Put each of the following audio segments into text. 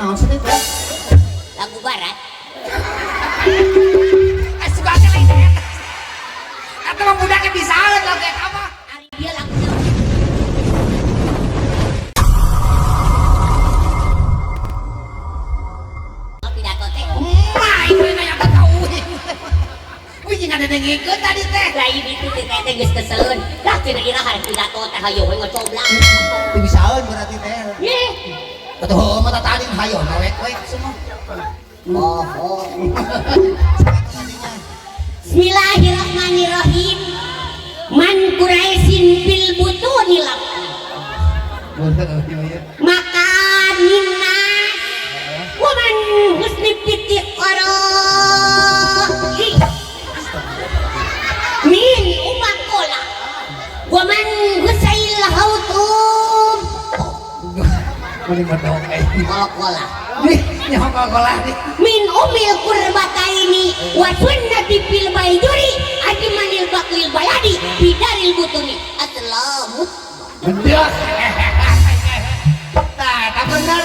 Naon sih teh? Lagu barat. Suka aja lain teh. Eta mah budaknya bisa lagu kayak apa? Ari dia lagunya. Oh, pidato teh. Mah itu yang aku tahu. Wih, jangan ada yang ikut tadi teh. Lain itu teh teh geus keseun. Dah kira-kira hari pidato teh hayo we ngocoblang. Itu bisaeun berarti teh. Ye. Atuh mata tadi hayo nawek-wek semua. Oh. Bismillahirrahmanirrahim. Man Quraisyin fil butuni lap. Maka minna wa man husni fiti qara'i min umakola wa man husail hautum Mending bedong kola nih nyokol kolah nih. min umil kurbataini wa sunnati fil bayduri ajmanil baqil baladi bidaril butuni assalamu Bener. Nah, tak bener.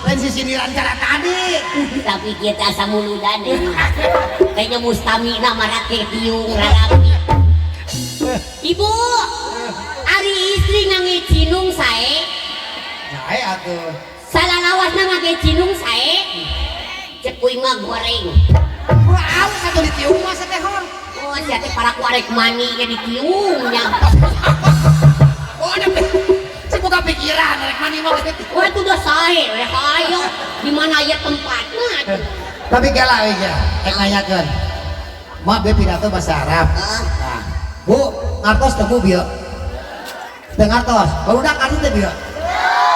Lain si sindiran cara tadi. tapi kita samuludan kayaknya mustami nama rakyat tiung rarapi ibu ari istri ngange cinung sae Saya atuh. salah lawas ngange cinung sae cek kuing mah goreng Wah, satu ditiung masa teh hon. oh sia teh para kuarek mani ke ditiungnya Oh, ada si buka pikiran rek mani mah. wah itu udah sae rek ayo di mana aya tempatna Tapi gala aja, nanyakeun. Mah be pidato bahasa Arab. Nah, Bu, ngartos teu Bu bieu? Teu ngartos. Barudak atuh teh bieu.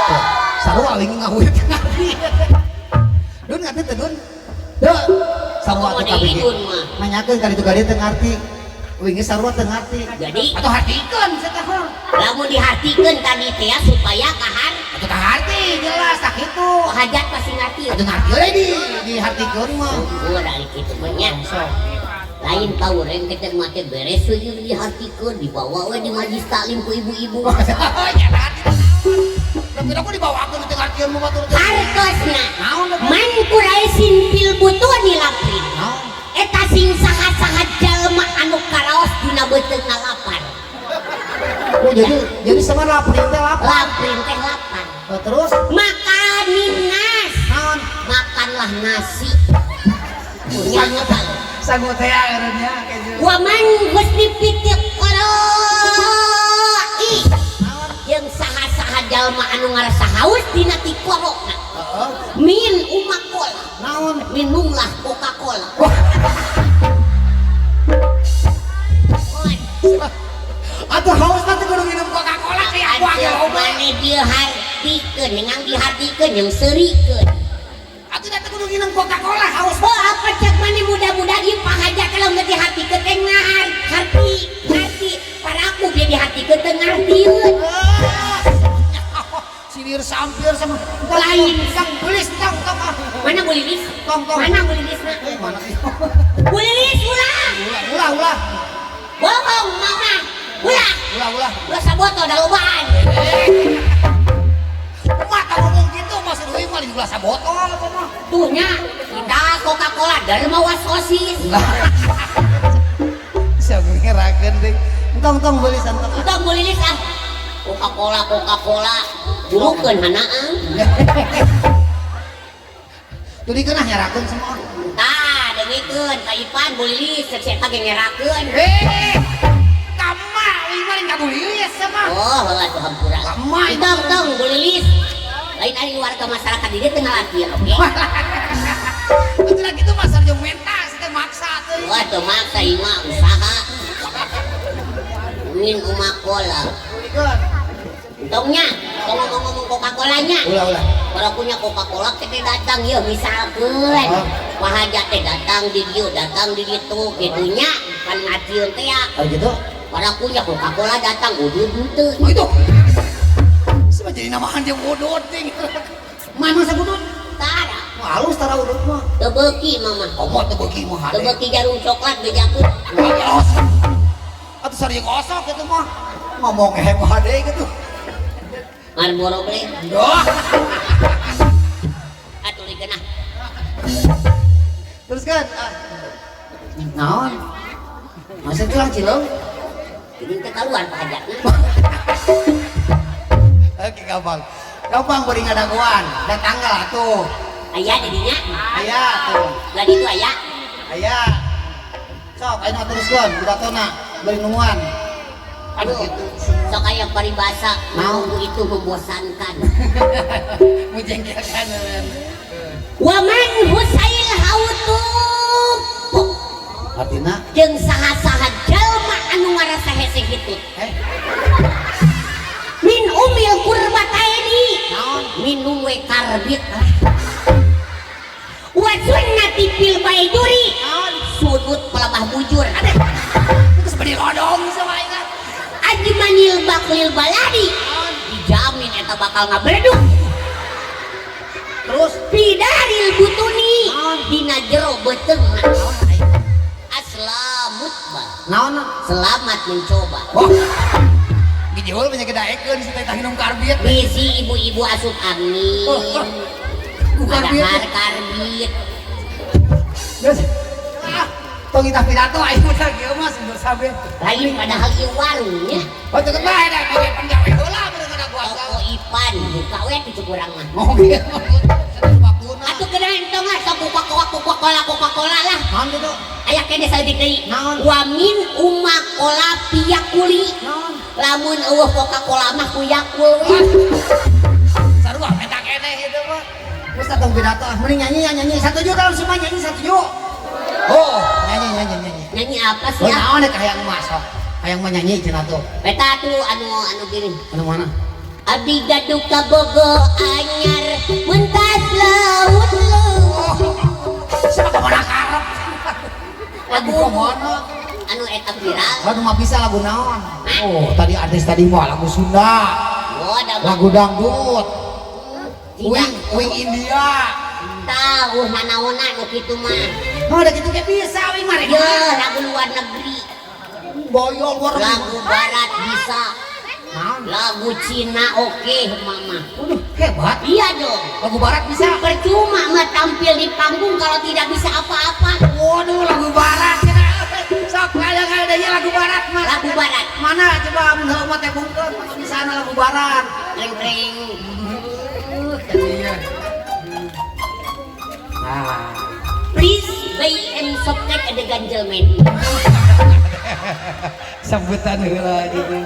Tuh, sarua wingi ngahuyut ngarti. Dun ngarti teh dun. Deuh, sarua atuh kabeh. Nanyakeun ka ditu ka dieu teu ngarti. Wingi sarua teu ngarti. Jadi Atuh hartikeun sateuh. lamun dihartikeun tadi teh supaya kahar Atuh kaharti jelas tak kitu. hajat pasti ngerti Atuh ngarti we di hartikeun mah. oh dari kitu banyak lain tahu reng kita mati beres we jeung dihartikeun dibawa we di majlis taklim ku ibu-ibu Tapi aku dibawakeun teu ngartieun mah batur teh. hartosna Naon da? man Quraisyin fil butuni lapin Naon? eta sing saha-saha jalma anu karaos dina beuteung ngalapan Oh, jadi sama laprin teh lapar. lapin teh lapan Oh, terus makanin nas naon? makanlah nasi punya ngebal Sago teh areuna keju. waman husni fitiq qara'i Naon? jeung saha-saha jalma anu ngarasa haus dina ti korokna Heeh. min umakola Naon? minumlah Coca-Cola Atuh haus nanti kudu minum Coca-Cola kayak aku atuh loba. mane. mane dihartikeun ngang dihartikeun jeung seurikeun Atuh nanti kudu minum Coca-Cola haus. oh apa cek mane mudah-mudahan ieu pahajat kalau geus dihartikeun teh ngarti paraku dia dihartikeun teh ngartieun Sinir sampir sama lain sang tulis tong. mana Bu Lilis Tong. mana Bu Lilisna Mana sih? Bu Lilis ulah Ulah. bohong mama ulah Ulah. saboto da lobaan Mata ngomong gitu Mas Dewi mah di gelas botol apa mah. tuhnya kita Coca-Cola dari mawa sosis Siapa ngerakeun deui. Entong beli santok. entong Bu Lilis ah Coca-Cola dulukeun hanaang Tuh dikeunah nyarakeun semua. tah dengikeun ka Ipan Bu Lilis cek eta ge ngerakeun Kama, ini nggak boleh sama. oh heula tuh hampura Lama itu. tong Bu Lilis lain ari warga masyarakat di dieu teu ngalakian oke Betul lagi tuh masar jeung mentas teh maksa tuh. wah tuh maksa ima usaha min umakola tongnya tong ngomong Coca-Colanya Ulah. kalau punya Coca-Cola kita datang ya misalkan wahajat teh datang di dieu datang di ditu gitunya kan ngacieun teh ya Oh gitu. kalau punya Coca-Cola datang udud henteu Oh itu. Sama jadi namahan jeung udut ting. Mana sagudut? tara Halus tara udut mah. teu beuki mama Komo teu beuki mah teu hade. beuki jarum coklat bejakeun Ngaos. Atuh sari ngosok kitu mah. Ngomong mah hade gitu. Marlboro Black Doh. cilong. Ini teh keluar pajakna. Oke gampang. Gampang beri ngadaguan. Dan tanggal atuh. Aya jadinya. Aya tuh. Lah itu aya. Aya. Sok ayeuna teruskeun pidatona beri nunguan. Aduh, sok aya paribasa Naon? nunggu itu membosankan. Mujengkelkan. Waman husail hautub. Artina Jeung saha-saha jalma anu ngarasa hese kitu. Min umil kurbataini. naon? Minum we karbit. Wa sunnati fil bayduri. Sudut pelabah bujur. Terus beri lodong sama ingat. Ajmanil baklil baladi. Dijamin eta bakal ngableduk. Terus Bidaril butuni dina jero beteungna. Aslamut ba. naon? Selamat mencoba. Wah. Gijeul banyak gedaekeun si teh minum karbit. Bisi ibu-ibu asup angin. Bukan Ada karbit. karbit. Geus. Tong kita pidato aing udah kieu mah sundul sabe. Lain padahal ieu warungnya. Oh teu bae da pake penjawe heula bener ngadaguan. Toko Ipan buka we di Cukurang mah. Oh iya. Bakuna. Atuh kedah entong lah sok Coca-Cola lah. Naon gitu? Aya kene saeutik deui. Naon? Wa min umakola piyakuli. Naon? Lamun eueuh Coca-Cola mah ku Yakult we. Sarua eta keneh itu mah. Geus tong pidato mending nyanyi satuju dalam semua nyanyi satuju. Oh, nyanyi. Nyanyi apa sih Oh, ya? naon ka hayang mah sok. Hayang mah nyanyi cenah tuh. Eta tuh anu gini. Anu mana? Abdi gaduh ka bogo anyar mentas laut leuh. Siapa mana karep? Lagu mana? Anu eta viral. Anu mah bisa lagu naon? Oh, tadi artis tadi mah lagu Sunda. Oh, ada Lagu dangdut. Tidak. Wing India. tahu nanaona nu kitu mah. Oh, udah gitu kayak bisa wing mah. Ye, lagu luar negeri. Boyol luar Lagu barat bisa. Naon? Lagu Cina oke, mama. Waduh, hebat. Iya dong. Lagu barat bisa. Percuma mah tampil di panggung kalau tidak bisa apa-apa. Waduh, lagu barat ya. Sok ada lagu barat mah. Lagu barat. Mana coba mun heuh mah teh bungkeun di sana lagu barat. Reng-reng. Iya. Nah, Please buy and subscribe ada ganjelmen. sambutan heula gitu.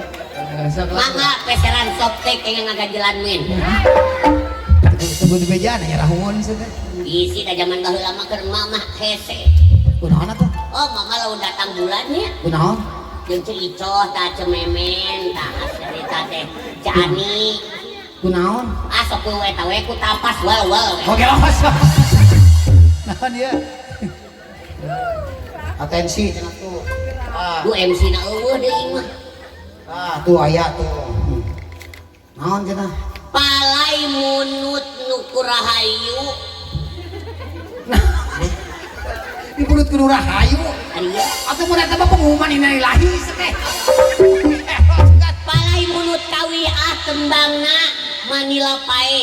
Mangga peseran softtek yang ngaganjelan men. Sebut bejana ya rahungun teh. Isi da zaman baheula mah keur mama hese. Kunaon atuh? Oh, mama lalu datang bulannya. Kunaon? Jeung Icoh tah cememen tah cerita teh Cani. Kunaon? Ah sok we eta we ku tapas wal. Oke, awas. Naon ya? Atensi cenah tuh. Ah, Du MC na eueuh deui mah. tuh aya tuh. Naon cenah? Palai munut nuku rahayu. Di mulut kudu rahayu. Ari ya. Atuh mun eta mah pengumuman ini ilahi teh. Palai munut kawi tembangna Manila Pae.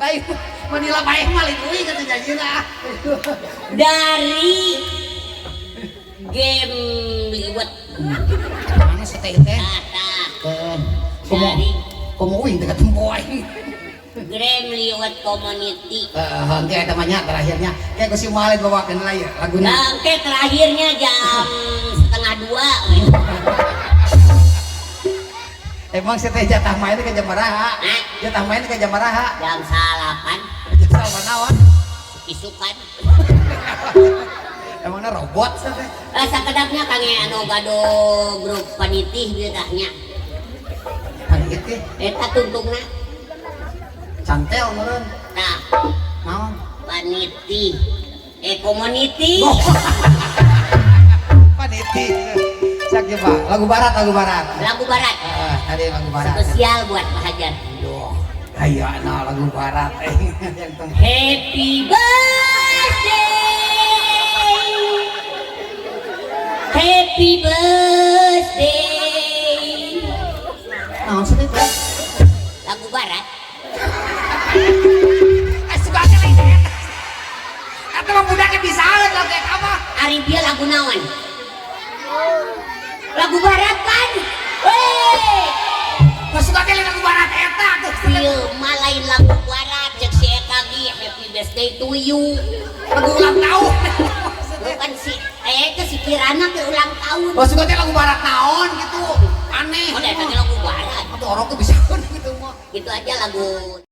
Lain Manila baik mah leuwih kata janjina. Dari game liwet. Mana seteh teh? Tah. Dari komo wing dekat tempoy. Game liwet community. Hangge eta mah nya terakhirnya. Kayak ku si Malen bawakeun lah ya laguna. Bangke terakhirnya jam 1:30. Emang seteh jatah main ke jam baraha? Jatah main ke jam baraha? Jam 8 Jatah manaon? isukan. Emangnya robot seteh? Sakedapnya kange anu gado grup panitih bieu tah nya. Panit teh Eta tuntungna. cantel meureun. Tah, Naon? panitih. Community. Paniti. Sak ge Pak, lagu barat. Lagu barat. Tadi lagu barat. Spesial buat Pak Hajar. Duh, kayakna lagu barat yang tong Happy birthday. Happy birthday. naon sih teh? Lagu barat. Suka kali. Atau mah budak bisa lagu kayak apa? Ari dia lagu naon? Lagu barat kan? Weh, Masuk aja lagu barat eta tuh. film lain lagu barat cek si eta ge happy birthday to you. Lagu ulang tahun. Bukan si eta si Kirana ke ulang tahun. Masuk aja lagu barat naon gitu. Aneh. Oh, eta ge lagu barat. Atau orang tuh bisa gitu mah. Gitu aja lagu